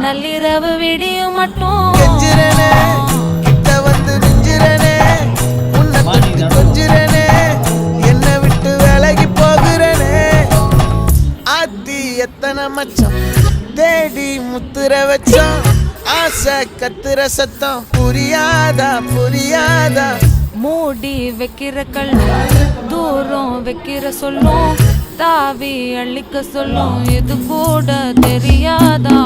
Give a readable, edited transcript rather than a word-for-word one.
நள்ளிரவு விடியும் மட்டும் கெஞ்சிரனே கிட்ட வந்து நெஞ்சிரனே உன்னை தொட்டு கொஞ்சிரனே என்னை விட்டு விலகி போகிறனே ஆத்தி எத்தனை மச்சம் தேடி முத்துற வச்சோம் ஆசை கத்துற சத்தம் புரியாதா புரியாதா மூடி வைக்கிற கல்லும் தூரம் வைக்கிற சொல்லும் தாவி அள்ளிக்க சொல்லும் இது கூட தெரியாதா